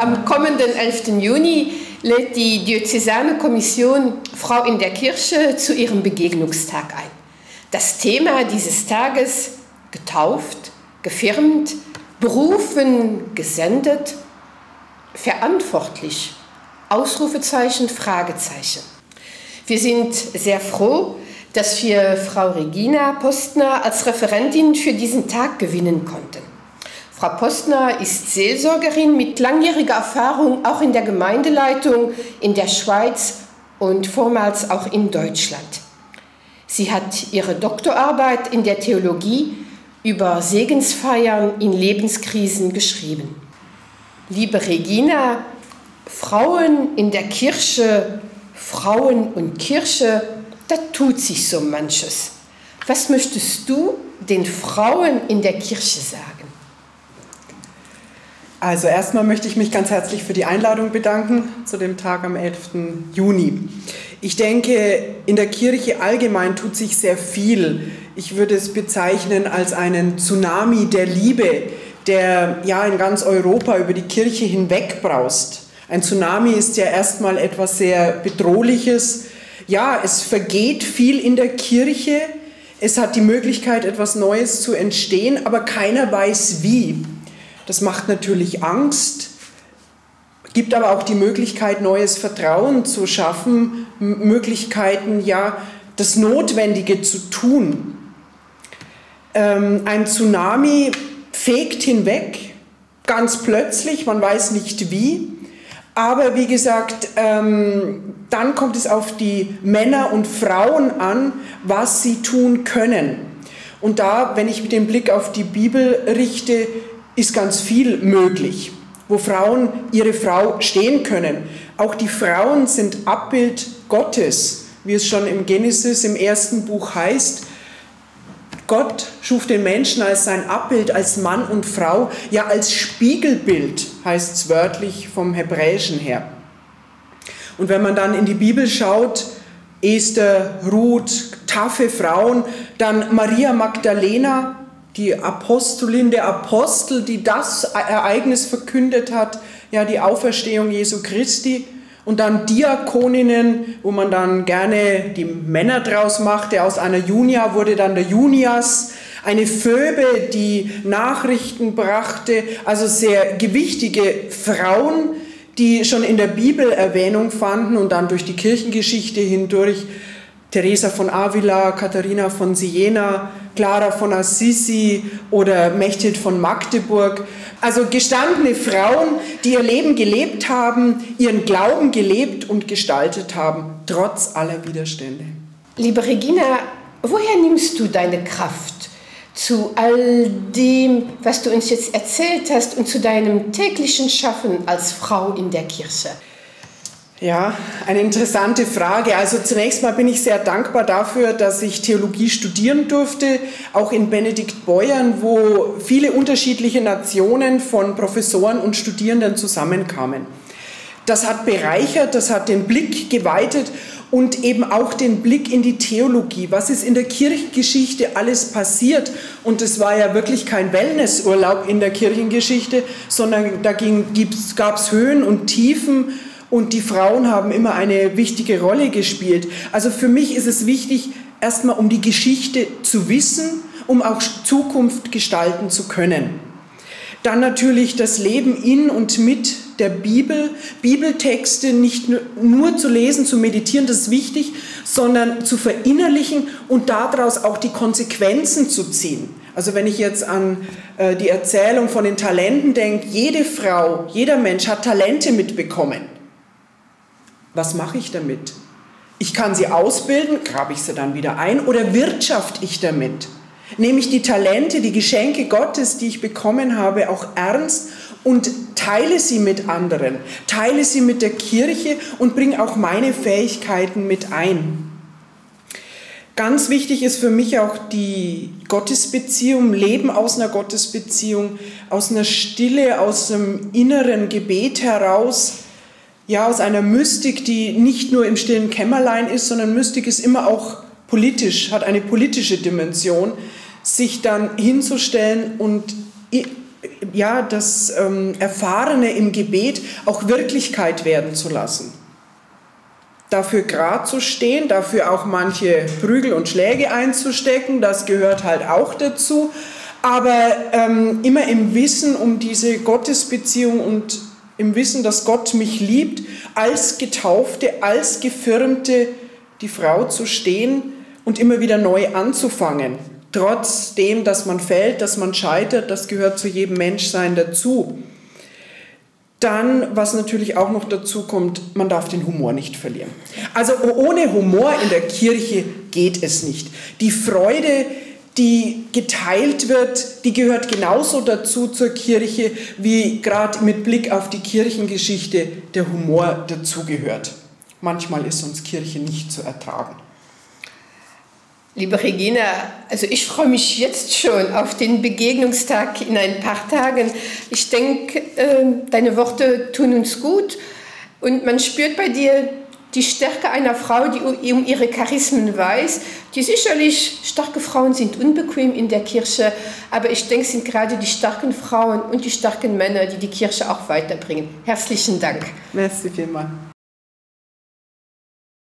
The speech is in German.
Am kommenden 11. Juni lädt die Diözesane Kommission Frau in der Kirche zu ihrem Begegnungstag ein. Das Thema dieses Tages: getauft, gefirmt, berufen, gesendet, verantwortlich, Ausrufezeichen, Fragezeichen. Wir sind sehr froh, dass wir Frau Regina Postner als Referentin für diesen Tag gewinnen konnten. Frau Postner ist Seelsorgerin mit langjähriger Erfahrung auch in der Gemeindeleitung in der Schweiz und vormals auch in Deutschland. Sie hat ihre Doktorarbeit in der Theologie über Segensfeiern in Lebenskrisen geschrieben. Liebe Regina, Frauen in der Kirche, Frauen und Kirche, da tut sich so manches. Was möchtest du den Frauen in der Kirche sagen? Also erstmal möchte ich mich ganz herzlich für die Einladung bedanken zu dem Tag am 11. Juni. Ich denke, in der Kirche allgemein tut sich sehr viel. Ich würde es bezeichnen als einen Tsunami der Liebe, der ja in ganz Europa über die Kirche hinweg braust. Ein Tsunami ist ja erstmal etwas sehr Bedrohliches. Ja, es vergeht viel in der Kirche. Es hat die Möglichkeit, etwas Neues zu entstehen, aber keiner weiß wie. Das macht natürlich Angst, gibt aber auch die Möglichkeit, neues Vertrauen zu schaffen, Möglichkeiten, ja, das Notwendige zu tun. Ein Tsunami fegt hinweg, ganz plötzlich, man weiß nicht wie, aber wie gesagt, dann kommt es auf die Männer und Frauen an, was sie tun können. Und da, wenn ich den Blick auf die Bibel richte, ist ganz viel möglich, wo Frauen ihre Frau stehen können. Auch die Frauen sind Abbild Gottes, wie es schon im Genesis im ersten Buch heißt. Gott schuf den Menschen als sein Abbild, als Mann und Frau, ja als Spiegelbild, heißt es wörtlich vom Hebräischen her. Und wenn man dann in die Bibel schaut, Esther, Ruth, taffe Frauen, dann Maria Magdalena, die Apostolin der Apostel, die das Ereignis verkündet hat, ja, die Auferstehung Jesu Christi. Und dann Diakoninnen, wo man dann gerne die Männer draus machte. Aus einer Junia wurde dann der Junias. Eine Phoebe, die Nachrichten brachte. Also sehr gewichtige Frauen, die schon in der Bibel Erwähnung fanden und dann durch die Kirchengeschichte hindurch. Teresa von Avila, Katharina von Siena, Clara von Assisi oder Mechthild von Magdeburg. Also gestandene Frauen, die ihr Leben gelebt haben, ihren Glauben gelebt und gestaltet haben, trotz aller Widerstände. Liebe Regina, woher nimmst du deine Kraft zu all dem, was du uns jetzt erzählt hast und zu deinem täglichen Schaffen als Frau in der Kirche? Ja, eine interessante Frage. Also zunächst mal bin ich sehr dankbar dafür, dass ich Theologie studieren durfte, auch in Benediktbeuern, wo viele unterschiedliche Nationen von Professoren und Studierenden zusammenkamen. Das hat bereichert, das hat den Blick geweitet und eben auch den Blick in die Theologie. Was ist in der Kirchengeschichte alles passiert? Und es war ja wirklich kein Wellnessurlaub in der Kirchengeschichte, sondern da gab es Höhen und Tiefen. Und die Frauen haben immer eine wichtige Rolle gespielt. Also für mich ist es wichtig, erstmal um die Geschichte zu wissen, um auch Zukunft gestalten zu können. Dann natürlich das Leben in und mit der Bibel, Bibeltexte nicht nur zu lesen, zu meditieren, das ist wichtig, sondern zu verinnerlichen und daraus auch die Konsequenzen zu ziehen. Also wenn ich jetzt an die Erzählung von den Talenten denke, jede Frau, jeder Mensch hat Talente mitbekommen. Was mache ich damit? Ich kann sie ausbilden, grabe ich sie dann wieder ein oder wirtschafte ich damit? Nehme ich die Talente, die Geschenke Gottes, die ich bekommen habe, auch ernst und teile sie mit anderen, teile sie mit der Kirche und bringe auch meine Fähigkeiten mit ein. Ganz wichtig ist für mich auch die Gottesbeziehung, Leben aus einer Gottesbeziehung, aus einer Stille, aus einem inneren Gebet heraus, ja, aus einer Mystik, die nicht nur im stillen Kämmerlein ist, sondern Mystik ist immer auch politisch, hat eine politische Dimension, sich dann hinzustellen und ja, das Erfahrene im Gebet auch Wirklichkeit werden zu lassen. Dafür gerade zu stehen, dafür auch manche Prügel und Schläge einzustecken, das gehört halt auch dazu. Aber immer im Wissen um diese Gottesbeziehung und im Wissen, dass Gott mich liebt, als Getaufte, als Gefirmte die Frau zu stehen und immer wieder neu anzufangen. Trotzdem, dass man fällt, dass man scheitert, das gehört zu jedem Menschsein dazu. Dann, was natürlich auch noch dazu kommt, man darf den Humor nicht verlieren. Also ohne Humor in der Kirche geht es nicht. Die Freude, die geteilt wird, die gehört genauso dazu zur Kirche, wie gerade mit Blick auf die Kirchengeschichte der Humor dazugehört. Manchmal ist uns Kirche nicht zu ertragen. Liebe Regina, also ich freue mich jetzt schon auf den Begegnungstag in ein paar Tagen. Ich denke, deine Worte tun uns gut und man spürt bei dir die Stärke einer Frau, die um ihre Charismen weiß. Die sicherlich starke Frauen sind unbequem in der Kirche, aber ich denke, es sind gerade die starken Frauen und die starken Männer, die die Kirche auch weiterbringen. Herzlichen Dank. Merci vielmals.